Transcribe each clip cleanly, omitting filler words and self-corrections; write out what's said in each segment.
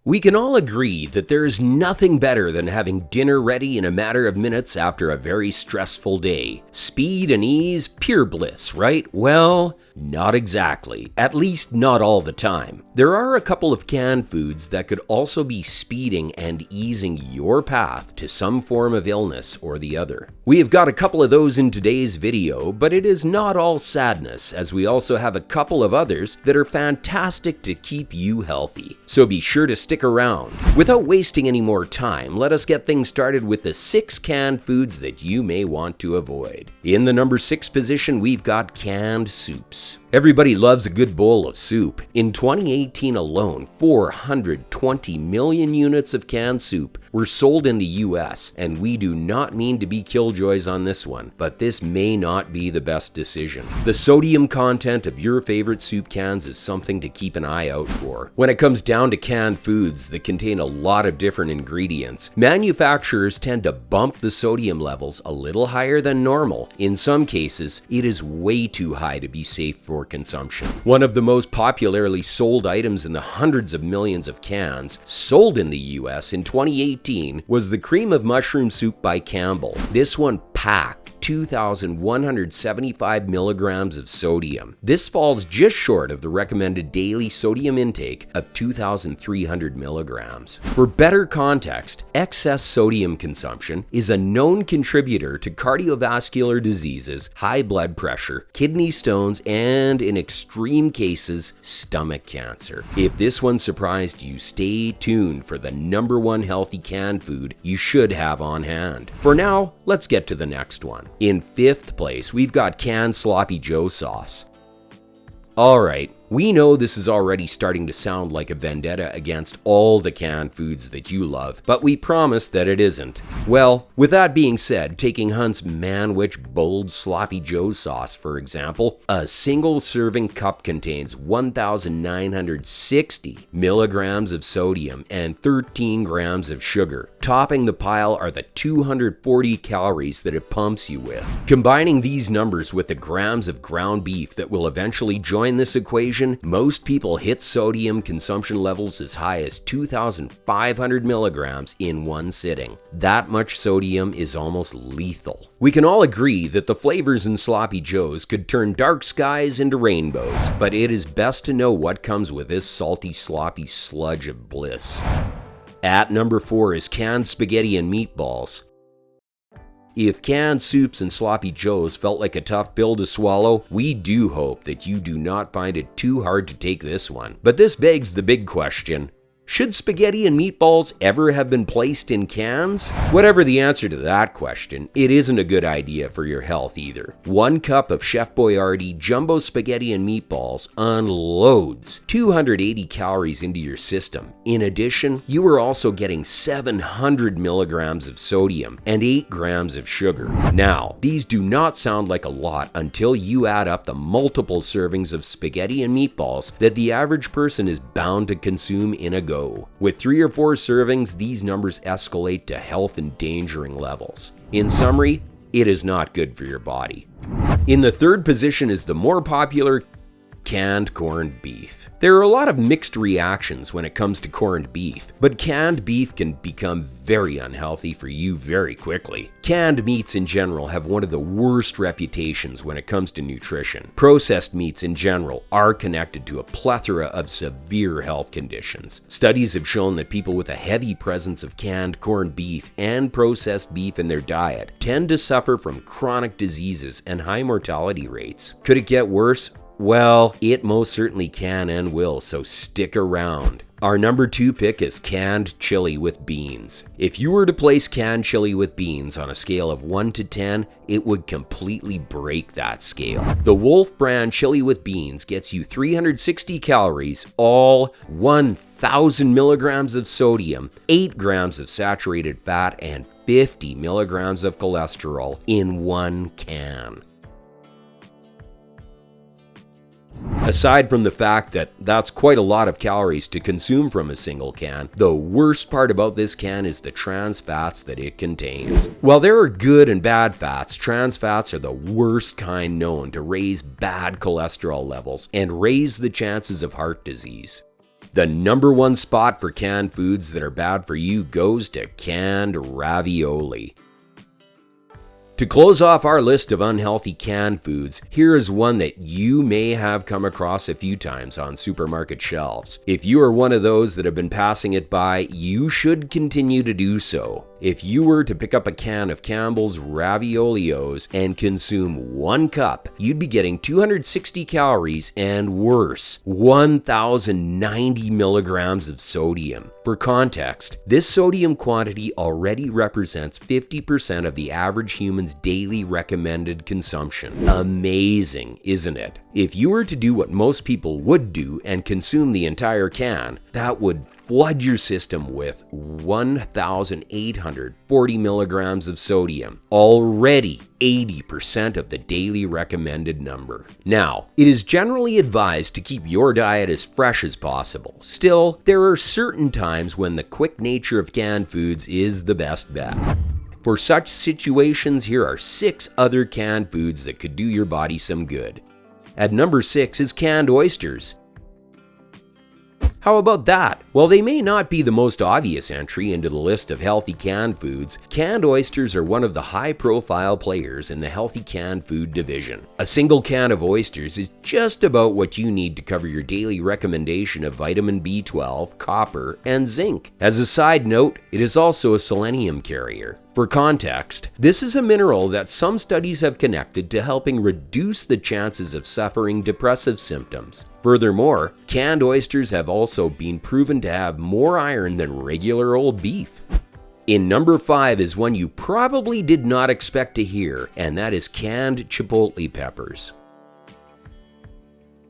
We can all agree that there is nothing better than having dinner ready in a matter of minutes after a very stressful day. Speed and ease, pure bliss, right? Well, not exactly. At least not all the time. There are a couple of canned foods that could also be speeding and easing your path to some form of illness or the other. We have got a couple of those in today's video, but it is not all sadness, as we also have a couple of others that are fantastic to keep you healthy. So be sure to stick around. Without wasting any more time, let us get things started with the 6 canned foods that you may want to avoid. In the number 6 position, we've got canned soups. Everybody loves a good bowl of soup. In 2018 alone, 420 million units of canned soup were sold in the US, and we do not mean to be killjoys on this one, but this may not be the best decision. The sodium content of your favorite soup cans is something to keep an eye out for. When it comes down to canned foods that contain a lot of different ingredients, manufacturers tend to bump the sodium levels a little higher than normal. In some cases, it is way too high to be safe for consumption. One of the most popularly sold items in the hundreds of millions of cans sold in the US in 2018 was the cream of mushroom soup by Campbell. This one packed 2,175 milligrams of sodium. This falls just short of the recommended daily sodium intake of 2,300 milligrams. For better context, excess sodium consumption is a known contributor to cardiovascular diseases, high blood pressure, kidney stones, and in extreme cases, stomach cancer. If this one surprised you, stay tuned for the number 1 healthy canned food you should have on hand. For now, let's get to the next one. In 5th place, we've got canned Sloppy Joe sauce. Alright, we know this is already starting to sound like a vendetta against all the canned foods that you love, but we promise that it isn't. Well, with that being said, taking Hunt's Manwich Bold Sloppy Joe sauce, for example, a single serving cup contains 1,960 milligrams of sodium and 13 grams of sugar. Topping the pile are the 240 calories that it pumps you with. Combining these numbers with the grams of ground beef that will eventually join this equation, most people hit sodium consumption levels as high as 2,500 milligrams in one sitting. That much sodium is almost lethal. We can all agree that the flavors in Sloppy Joes could turn dark skies into rainbows, but it is best to know what comes with this salty, sloppy sludge of bliss. At number 4 is canned spaghetti and meatballs. If canned soups and Sloppy Joes felt like a tough pill to swallow, we do hope that you do not find it too hard to take this one. But this begs the big question: should spaghetti and meatballs ever have been placed in cans? Whatever the answer to that question, it isn't a good idea for your health either. 1 cup of Chef Boyardee jumbo spaghetti and meatballs unloads 280 calories into your system. In addition, you are also getting 700 milligrams of sodium and 8 grams of sugar. Now, these do not sound like a lot until you add up the multiple servings of spaghetti and meatballs that the average person is bound to consume in a go. With 3 or 4 servings, these numbers escalate to health-endangering levels. In summary, it is not good for your body. In the 3rd position is the more popular canned corned beef. There are a lot of mixed reactions when it comes to corned beef, but canned beef can become very unhealthy for you very quickly. Canned meats in general have one of the worst reputations when it comes to nutrition. Processed meats in general are connected to a plethora of severe health conditions. Studies have shown that people with a heavy presence of canned corned beef and processed beef in their diet tend to suffer from chronic diseases and high mortality rates. Could it get worse? Well, it most certainly can and will, so stick around. Our number 2 pick is canned chili with beans. If you were to place canned chili with beans on a scale of 1 to 10, it would completely break that scale. The Wolf brand chili with beans gets you 360 calories, all 1,000 milligrams of sodium, 8 grams of saturated fat, and 50 milligrams of cholesterol in one can. Aside from the fact that that's quite a lot of calories to consume from a single can, the worst part about this can is the trans fats that it contains. While there are good and bad fats, trans fats are the worst kind known to raise bad cholesterol levels and raise the chances of heart disease. The number one spot for canned foods that are bad for you goes to canned ravioli. To close off our list of unhealthy canned foods, here is one that you may have come across a few times on supermarket shelves. If you are one of those that have been passing it by, you should continue to do so. If you were to pick up a can of Campbell's Raviolios and consume 1 cup, you'd be getting 260 calories and worse, 1,090 milligrams of sodium. For context, this sodium quantity already represents 50% of the average human's daily recommended consumption. Amazing, isn't it? If you were to do what most people would do and consume the entire can, that would flood your system with 1,840 milligrams of sodium, already 80% of the daily recommended number. Now, it is generally advised to keep your diet as fresh as possible. Still, there are certain times when the quick nature of canned foods is the best bet. For such situations, here are 6 other canned foods that could do your body some good. At number 6 is canned oysters. How about that? While they may not be the most obvious entry into the list of healthy canned foods, canned oysters are one of the high-profile players in the healthy canned food division. A single can of oysters is just about what you need to cover your daily recommendation of vitamin B12, copper, and zinc. As a side note, it is also a selenium carrier. For context, this is a mineral that some studies have connected to helping reduce the chances of suffering depressive symptoms. Furthermore, canned oysters have also been proven to have more iron than regular old beef. In number 5 is one you probably did not expect to hear, and that is canned chipotle peppers.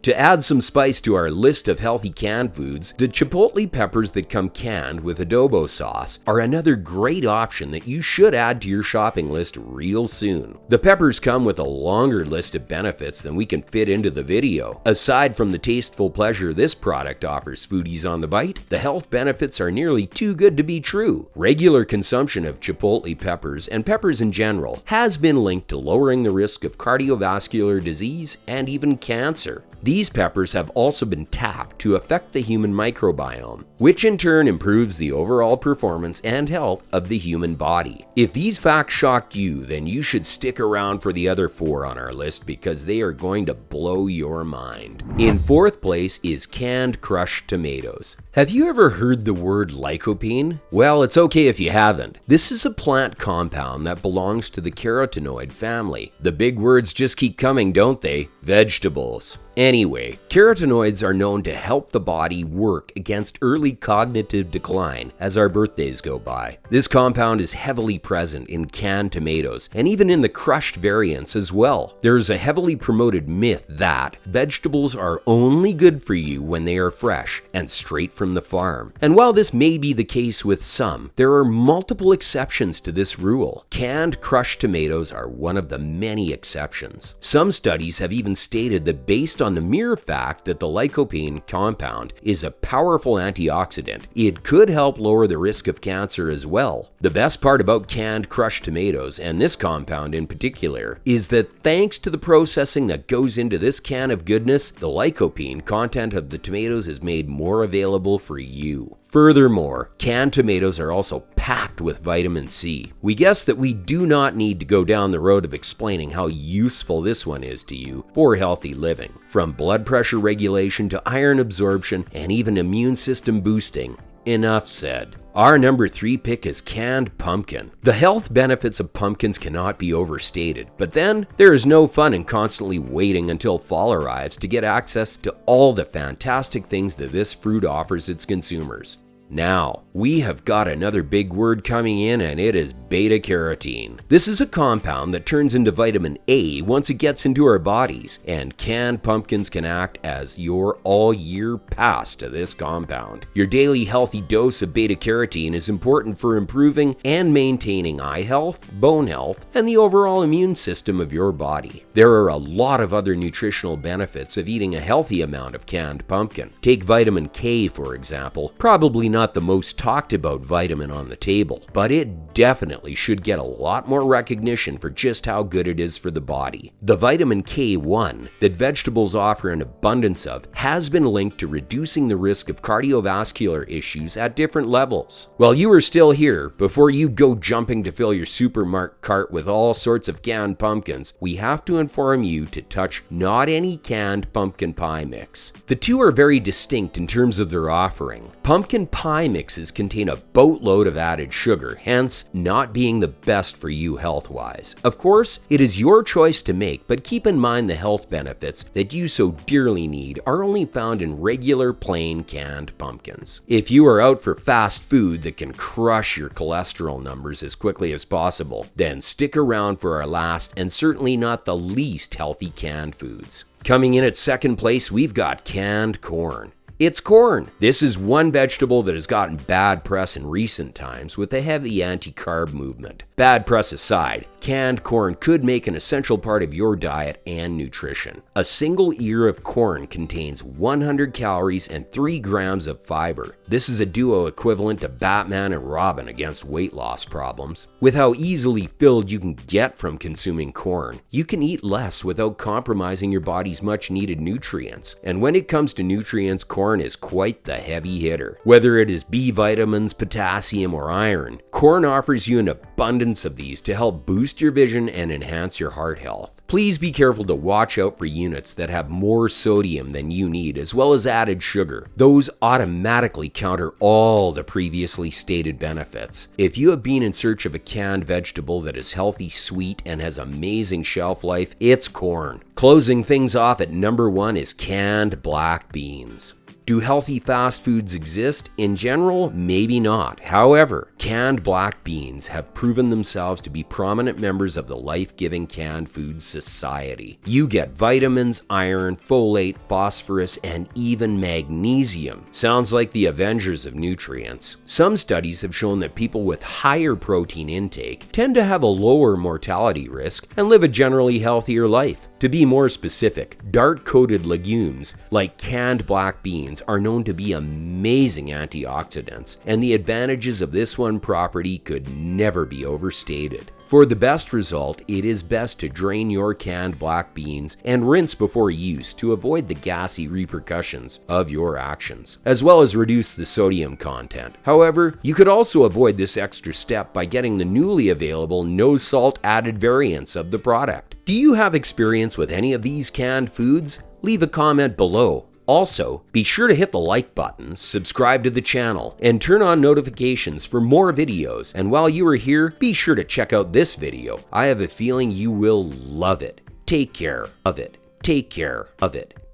To add some spice to our list of healthy canned foods, the chipotle peppers that come canned with adobo sauce are another great option that you should add to your shopping list real soon. The peppers come with a longer list of benefits than we can fit into the video. Aside from the tasteful pleasure this product offers foodies on the bite, the health benefits are nearly too good to be true. Regular consumption of chipotle peppers and peppers in general has been linked to lowering the risk of cardiovascular disease and even cancer. These peppers have also been tapped to affect the human microbiome, which in turn improves the overall performance and health of the human body. If these facts shocked you, then you should stick around for the other 4 on our list because they are going to blow your mind. In 4th place is canned crushed tomatoes. Have you ever heard the word lycopene? Well, it's okay if you haven't. This is a plant compound that belongs to the carotenoid family. The big words just keep coming, don't they? Vegetables. Anyway, carotenoids are known to help the body work against early cognitive decline as our birthdays go by. This compound is heavily present in canned tomatoes and even in the crushed variants as well. There is a heavily promoted myth that vegetables are only good for you when they are fresh and straight from the farm. And while this may be the case with some, there are multiple exceptions to this rule. Canned crushed tomatoes are one of the many exceptions. Some studies have even stated that based on the mere fact that the lycopene compound is a powerful antioxidant, it could help lower the risk of cancer as well. The best part about canned crushed tomatoes, and this compound in particular, is that thanks to the processing that goes into this can of goodness, the lycopene content of the tomatoes is made more available for you. Furthermore, canned tomatoes are also packed with vitamin C. We guess that we do not need to go down the road of explaining how useful this one is to you for healthy living. From blood pressure regulation to iron absorption and even immune system boosting. Enough said. Our number 3 pick is canned pumpkin. The health benefits of pumpkins cannot be overstated, but then there is no fun in constantly waiting until fall arrives to get access to all the fantastic things that this fruit offers its consumers. Now, we have got another big word coming in, and it is beta-carotene. This is a compound that turns into vitamin A once it gets into our bodies, and canned pumpkins can act as your all-year pass to this compound. Your daily healthy dose of beta-carotene is important for improving and maintaining eye health, bone health, and the overall immune system of your body. There are a lot of other nutritional benefits of eating a healthy amount of canned pumpkin. Take vitamin K, for example. Probably not not the most talked about vitamin on the table, but it definitely should get a lot more recognition for just how good it is for the body. The vitamin K1 that vegetables offer an abundance of has been linked to reducing the risk of cardiovascular issues at different levels. While you are still here, before you go jumping to fill your supermarket cart with all sorts of canned pumpkins, we have to inform you to touch not any canned pumpkin pie mix. The two are very distinct in terms of their offering. Pumpkin pie mixes contain a boatload of added sugar, hence not being the best for you health-wise. Of course, it is your choice to make, but keep in mind the health benefits that you so dearly need are only found in regular plain canned pumpkins. If you are out for fast food that can crush your cholesterol numbers as quickly as possible, then stick around for our last and certainly not the least healthy canned foods. Coming in at second place, we've got canned corn. It's corn. This is one vegetable that has gotten bad press in recent times with a heavy anti-carb movement. Bad press aside, canned corn could make an essential part of your diet and nutrition. A single ear of corn contains 100 calories and 3 grams of fiber. This is a duo equivalent to Batman and Robin against weight loss problems. With how easily filled you can get from consuming corn, you can eat less without compromising your body's much needed nutrients. And when it comes to nutrients, corn is quite the heavy hitter. Whether it is B vitamins, potassium, or iron, corn offers you an abundance of these to help boost your vision and enhance your heart health. Please be careful to watch out for units that have more sodium than you need, as well as added sugar. Those automatically counter all the previously stated benefits. If you have been in search of a canned vegetable that is healthy, sweet, and has amazing shelf life, it's corn. Closing things off at number 1 is canned black beans. Do healthy fast foods exist? In general, maybe not. However, canned black beans have proven themselves to be prominent members of the life-giving canned food society. You get vitamins, iron, folate, phosphorus, and even magnesium. Sounds like the Avengers of nutrients. Some studies have shown that people with higher protein intake tend to have a lower mortality risk and live a generally healthier life. To be more specific, dart-coated legumes like canned black beans are known to be amazing antioxidants, and the advantages of this one property could never be overstated. For the best result, it is best to drain your canned black beans and rinse before use to avoid the gassy repercussions of your actions, as well as reduce the sodium content. However, you could also avoid this extra step by getting the newly available no salt added variants of the product. Do you have experience with any of these canned foods? Leave a comment below. Also, be sure to hit the like button, subscribe to the channel, and turn on notifications for more videos. And while you are here, be sure to check out this video. I have a feeling you will love it. Take care of it. Take care of it.